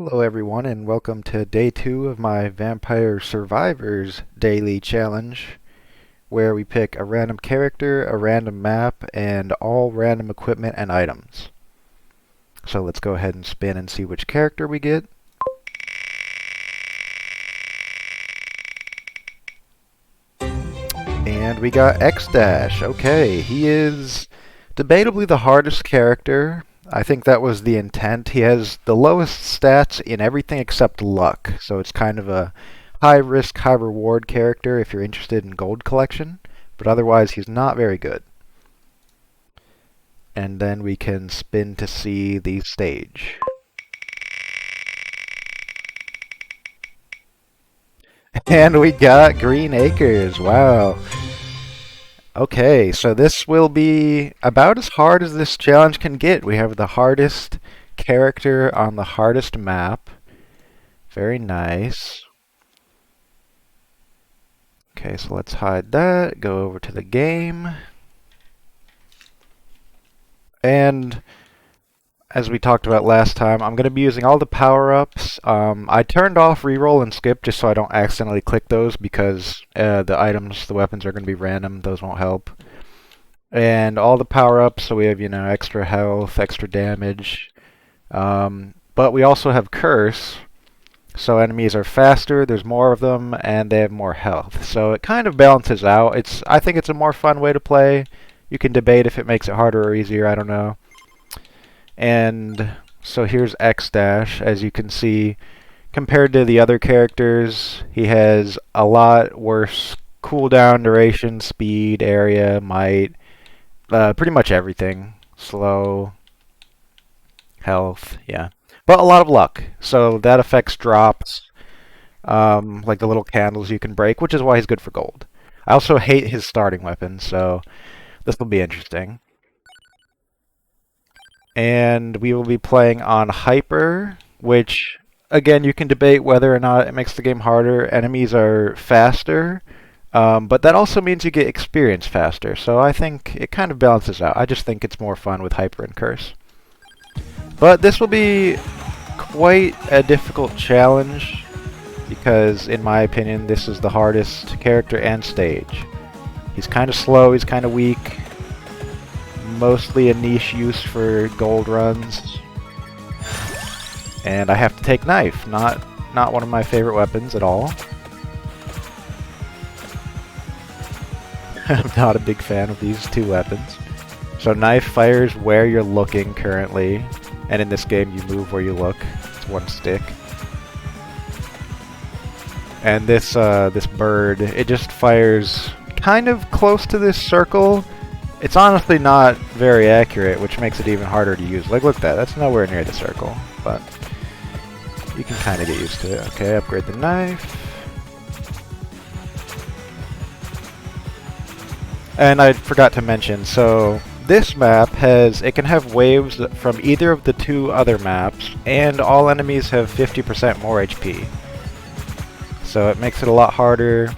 Hello everyone and welcome to day 2 of my Vampire Survivors daily challenge, where we pick a random character, a random map, and all random equipment and items. So let's go ahead and spin and see which character we get. And we got X-Dash. Okay, he is debatably the hardest character. I think that was the intent. He has the lowest stats in everything except luck, so it's kind of a high risk, high reward character if you're interested in gold collection, but otherwise he's not very good. And then we can spin to see the stage. And we got Green Acres. Wow. Okay, so this will be about as hard as this challenge can get. We have the hardest character on the hardest map. Very nice. Okay, so let's hide that, go over to the game. And as we talked about last time, I'm going to be using all the power-ups. I turned off reroll and skip just so I don't accidentally click those because the items, the weapons are going to be random. Those won't help. And all the power-ups, so we have, extra health, extra damage. But we also have Curse, so enemies are faster, there's more of them, and they have more health. So it kind of balances out. I think it's a more fun way to play. You can debate if it makes it harder or easier, I don't know. And so here's X-Dash. As you can see, compared to the other characters, he has a lot worse cooldown, duration, speed, area, might, pretty much everything. Slow, health, yeah. But a lot of luck, so that affects drops, like the little candles you can break, which is why he's good for gold. I also hate his starting weapon, so this will be interesting. And we will be playing on Hyper, which, again, you can debate whether or not it makes the game harder. Enemies are faster, but that also means you get experience faster, so I think it kind of balances out. I just think it's more fun with Hyper and Curse. But this will be quite a difficult challenge, because, in my opinion, this is the hardest character and stage. He's kind of slow, he's kind of weak. Mostly a niche use for gold runs. And I have to take Knife, not one of my favorite weapons at all. I'm not a big fan of these two weapons. So Knife fires where you're looking currently, and in this game you move where you look. It's one stick. And this bird, it just fires kind of close to this circle. It's honestly not very accurate, which makes it even harder to use. Like, look at that. That's nowhere near the circle, but you can kind of get used to it. Okay, upgrade the Knife. And I forgot to mention, so this map it can have waves from either of the two other maps, and all enemies have 50% more HP. So it makes it a lot harder.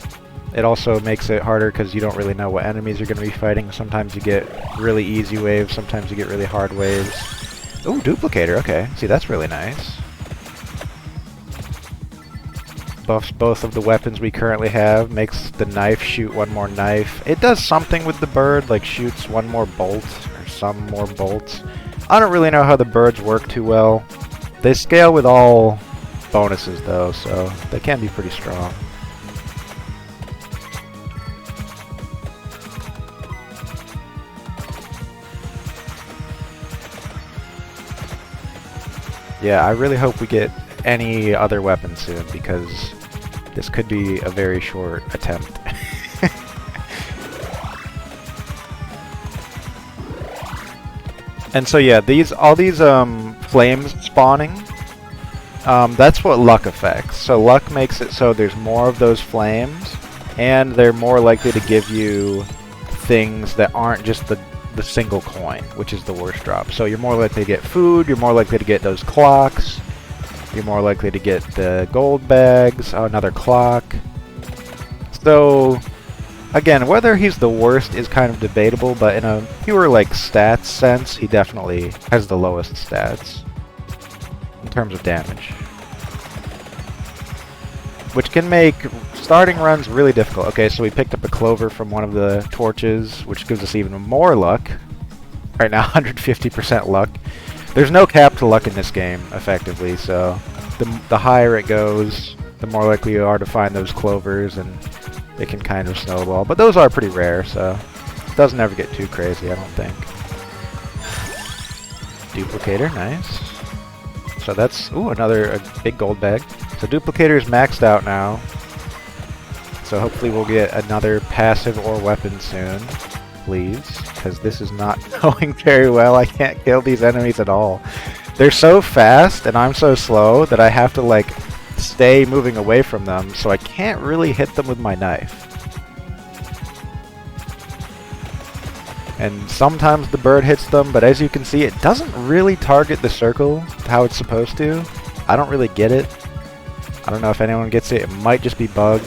It also makes it harder because you don't really know what enemies you're going to be fighting. Sometimes you get really easy waves, sometimes you get really hard waves. Ooh, Duplicator, okay. See, that's really nice. Buffs both of the weapons we currently have, makes the Knife shoot one more knife. It does something with the bird, like shoots one more bolt, or some more bolts. I don't really know how the birds work too well. They scale with all bonuses though, so they can be pretty strong. Yeah, I really hope we get any other weapons soon, because this could be a very short attempt. And so yeah, all these flames spawning, that's what luck affects. So luck makes it so there's more of those flames, and they're more likely to give you things that aren't just the single coin, which is the worst drop. So you're more likely to get food, you're more likely to get those clocks, you're more likely to get the gold bags. Oh, another clock. So again, whether he's the worst is kind of debatable, but in a pure stats sense, he definitely has the lowest stats in terms of damage. which can make starting runs really difficult. Okay, so we picked up a clover from one of the torches, which gives us even more luck. Right now, 150% luck. There's no cap to luck in this game, effectively, so the higher it goes, the more likely you are to find those clovers, and they can kind of snowball. But those are pretty rare, so it doesn't ever get too crazy, I don't think. Duplicator, nice. So that's, ooh, a big gold bag. So Duplicator's maxed out now. So hopefully we'll get another passive or weapon soon. Please, because this is not going very well. I can't kill these enemies at all. They're so fast and I'm so slow that I have to like stay moving away from them, so I can't really hit them with my knife. And sometimes the bird hits them, but as you can see, it doesn't really target the circle how it's supposed to. I don't really get it. I don't know if anyone gets it. It might just be bugged.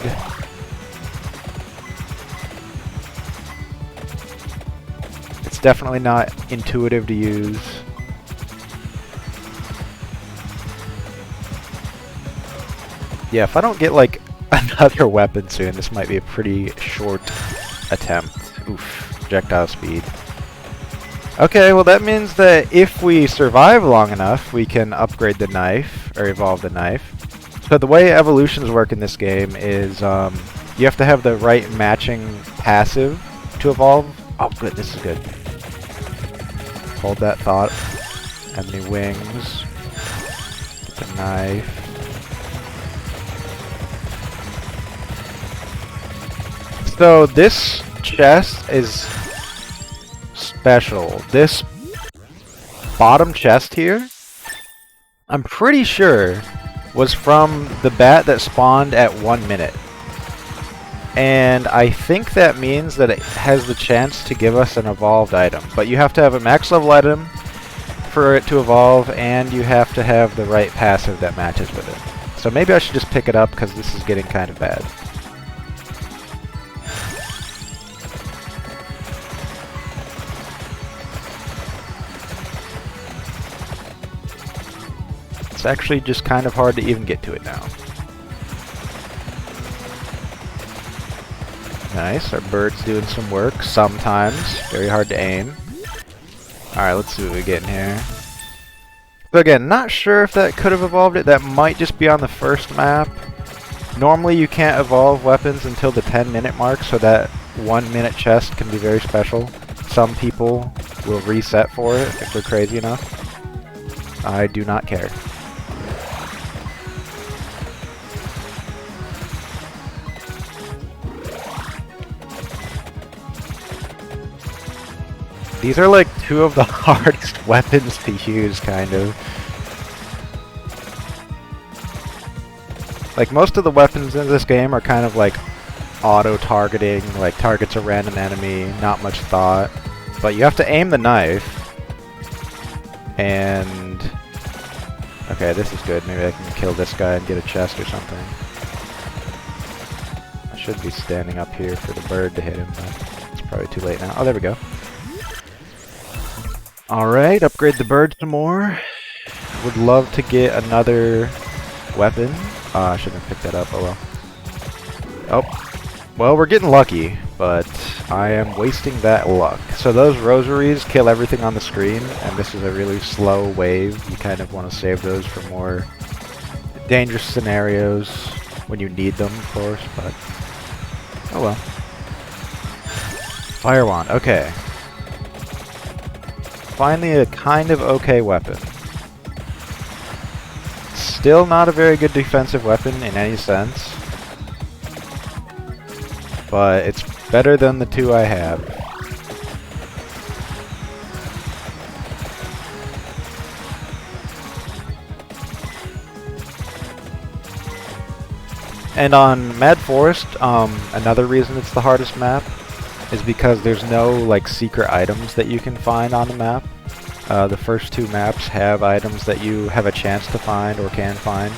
It's definitely not intuitive to use. Yeah, if I don't get like another weapon soon, this might be a pretty short attempt. Oof. Projectile speed. Okay, well that means that if we survive long enough, we can upgrade the knife, or evolve the knife. So the way evolutions work in this game is you have to have the right matching passive to evolve. Oh good, this is good. Hold that thought. Enemy wings. Get the knife. So this chest is special. This bottom chest here, I'm pretty sure, was from the bat that spawned at 1 minute. And I think that means that it has the chance to give us an evolved item. But you have to have a max level item for it to evolve, and you have to have the right passive that matches with it. So maybe I should just pick it up because this is getting kind of bad. It's actually just kind of hard to even get to it now. Nice, our bird's doing some work sometimes. Very hard to aim. Alright, let's see what we get in here. So again, not sure if that could have evolved it. That might just be on the first map. Normally you can't evolve weapons until the 10-minute mark, so that 1 minute chest can be very special. Some people will reset for it if they're crazy enough. I do not care. These are like two of the hardest weapons to use, kind of. Like most of the weapons in this game are kind of like auto-targeting, like targets a random enemy, not much thought. But you have to aim the knife. And... okay, this is good. Maybe I can kill this guy and get a chest or something. I should be standing up here for the bird to hit him, but it's probably too late now. Oh, there we go. Alright, upgrade the bird some more. Would love to get another weapon. I shouldn't have picked that up, oh well. Oh, well, we're getting lucky, but I am wasting that luck. So those rosaries kill everything on the screen, and this is a really slow wave. You kind of want to save those for more dangerous scenarios when you need them, of course, but oh well. Fire wand, okay. Finally a kind of okay weapon. Still not a very good defensive weapon in any sense, but it's better than the two I have. And on Mad Forest, another reason it's the hardest map is because there's no like secret items that you can find on the map. The first two maps have items that you have a chance to find or can find,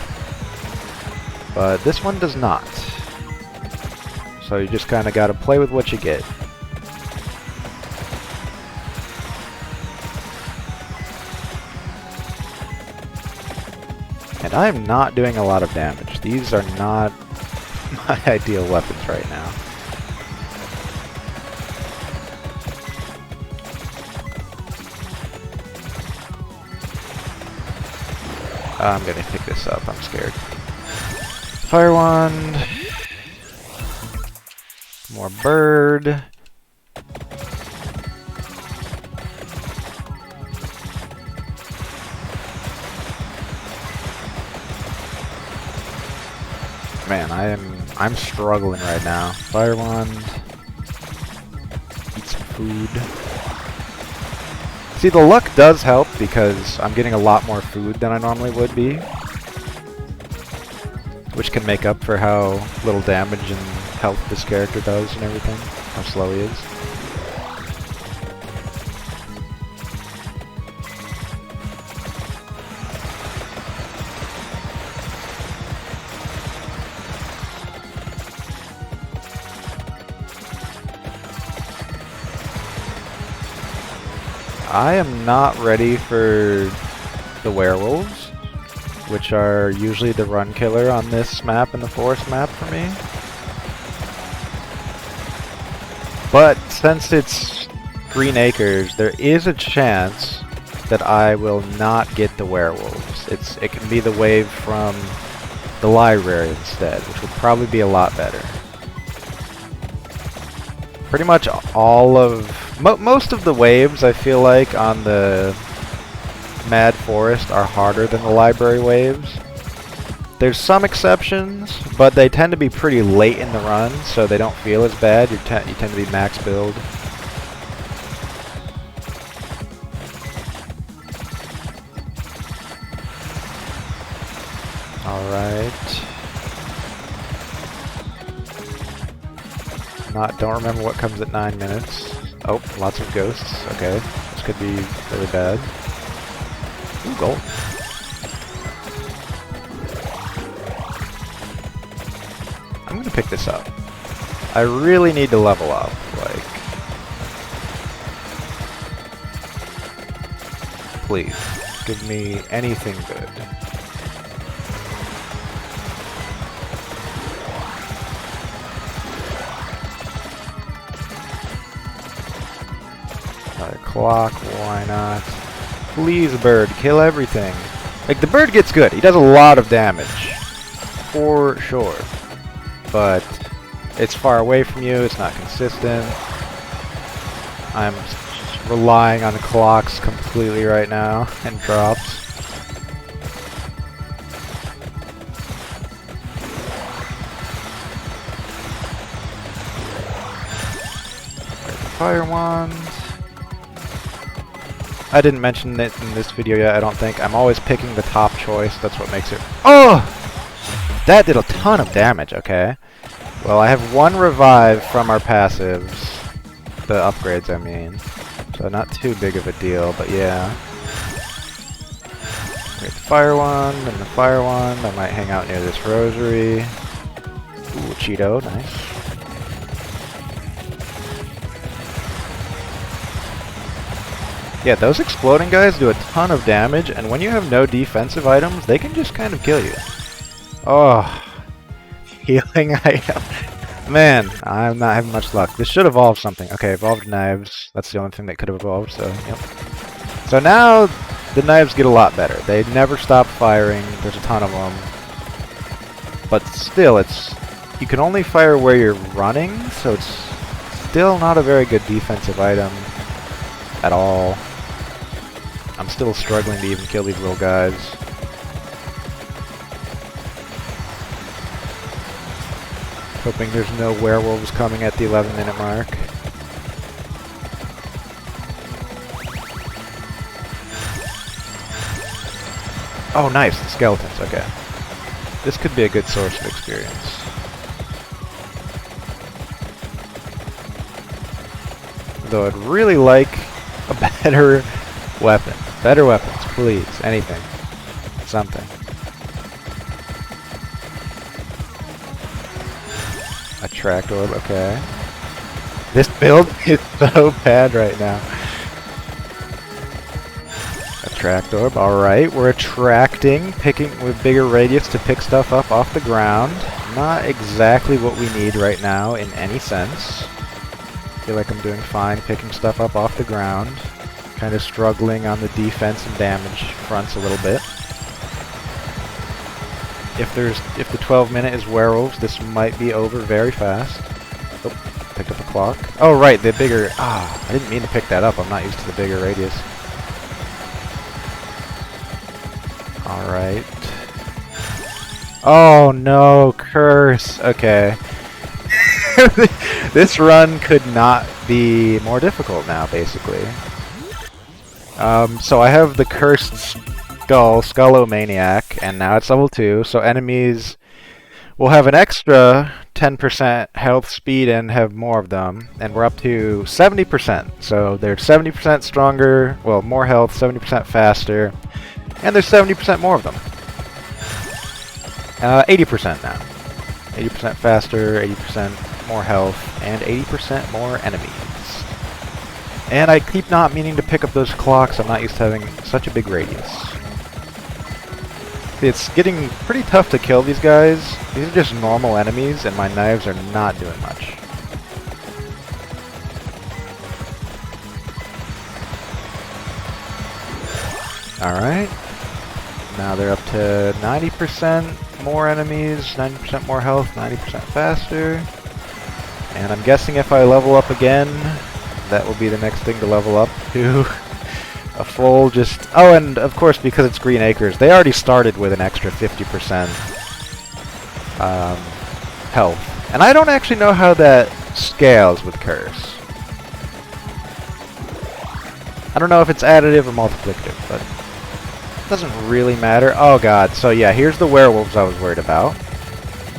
but this one does not. So you just kind of got to play with what you get. And I am not doing a lot of damage. These are not my ideal weapons right now. I'm gonna pick this up, I'm scared. Fire wand. More bird. Man, I'm struggling right now. Fire wand. Eat some food. See, the luck does help because I'm getting a lot more food than I normally would be, which can make up for how little damage and health this character does and everything, how slow he is. I am not ready for the werewolves, which are usually the run killer on this map and the forest map for me. But since it's Green Acres, there is a chance that I will not get the werewolves. It can be the wave from the library instead, which would probably be a lot better. Pretty much all of most of the waves, I feel like, on the Mad Forest are harder than the library waves. There's some exceptions, but they tend to be pretty late in the run, so they don't feel as bad. You tend to be max build. Alright. Don't remember what comes at 9 minutes. Oh, lots of ghosts. Okay, this could be really bad. Ooh, gold. I'm gonna pick this up. I really need to level up, like... Please, give me anything good. Another clock, why not? Please, bird, kill everything. Like, the bird gets good. He does a lot of damage. For sure. But it's far away from you, it's not consistent. I'm relying on clocks completely right now, and drops. Fire wand. I didn't mention it in this video yet, I don't think. I'm always picking the top choice, that's what makes it... Oh! That did a ton of damage, okay. Well, I have one revive from our passives. The upgrades, I mean. So not too big of a deal, but yeah. Get the fire wand and the fire wand. I might hang out near this rosary. Ooh, Cheeto, nice. Yeah, those exploding guys do a ton of damage, and when you have no defensive items, they can just kind of kill you. Oh, healing item. Man, I'm not having much luck. This should evolve something. Okay, evolved knives. That's the only thing that could have evolved, so, yep. So now, the knives get a lot better. They never stop firing. There's a ton of them. But still, you can only fire where you're running, so it's still not a very good defensive item at all. I'm still struggling to even kill these little guys. Hoping there's no werewolves coming at the 11-minute mark. Oh, nice, the skeletons, okay. This could be a good source of experience. Though I'd really like a better weapon. Better weapons, please. Anything. Something. Attract orb, okay. This build is so bad right now. Attract orb, alright. We're attracting, picking with bigger radius to pick stuff up off the ground. not exactly what we need right now in any sense. I feel like I'm doing fine picking stuff up off the ground. Kind of struggling on the defense and damage fronts a little bit. If the 12-minute is werewolves, this might be over very fast. Oh, picked up a clock. Oh right, the bigger... I didn't mean to pick that up. I'm not used to the bigger radius. Alright. Oh no, curse. Okay. This run could not be more difficult now, basically. So I have the cursed Skullomaniac, and now it's level 2, so enemies will have an extra 10% health, speed, and have more of them, and we're up to 70%. So they're 70% stronger, well, more health, 70% faster, and there's 70% more of them. 80% now. 80% faster, 80% more health, and 80% more enemies. And I keep not meaning to pick up those clocks. I'm not used to having such a big radius. It's getting pretty tough to kill these guys. These are just normal enemies, and my knives are not doing much. Alright. Now they're up to 90% more enemies, 90% more health, 90% faster. And I'm guessing if I level up again, that will be the next thing to level up to a full just... Oh, and of course, because it's Green Acres, they already started with an extra 50% health. And I don't actually know how that scales with Curse. I don't know if it's additive or multiplicative, but it doesn't really matter. Oh god, so yeah, here's the werewolves I was worried about.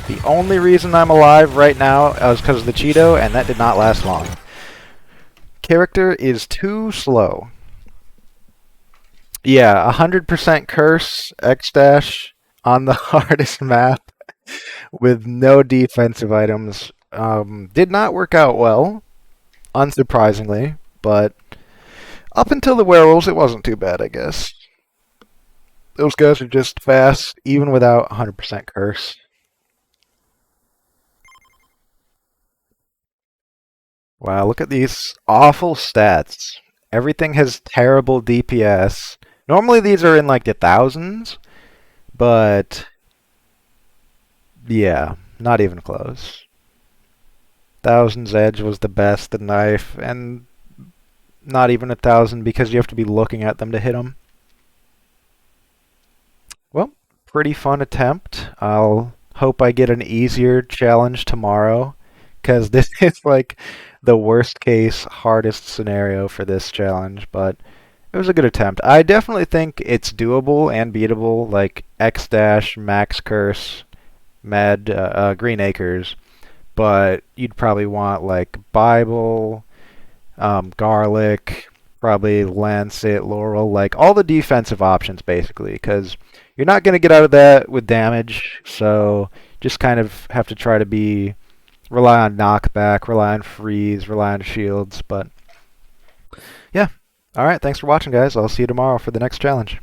The only reason I'm alive right now is because of the Cheeto, and that did not last long. Character is too slow. Yeah, 100% curse, X-dash on the hardest map with no defensive items. Did not work out well, unsurprisingly, but up until the werewolves, it wasn't too bad, I guess. Those guys are just fast, even without 100% curse. Wow, look at these awful stats. Everything has terrible DPS. Normally these are in like the thousands, but yeah, not even close. Thousand's Edge was the best, the knife, and not even 1,000 because you have to be looking at them to hit them. Well, pretty fun attempt. I'll hope I get an easier challenge tomorrow, because this is like the worst case, hardest scenario for this challenge, but it was a good attempt. I definitely think it's doable and beatable, like X-dash, Max Curse, Green Acres, but you'd probably want like Bible, Garlic, probably Lancet, Laurel, like all the defensive options basically, because you're not going to get out of that with damage, so just kind of have to try to rely on knockback, rely on freeze, rely on shields, but yeah. Alright, thanks for watching guys. I'll see you tomorrow for the next challenge.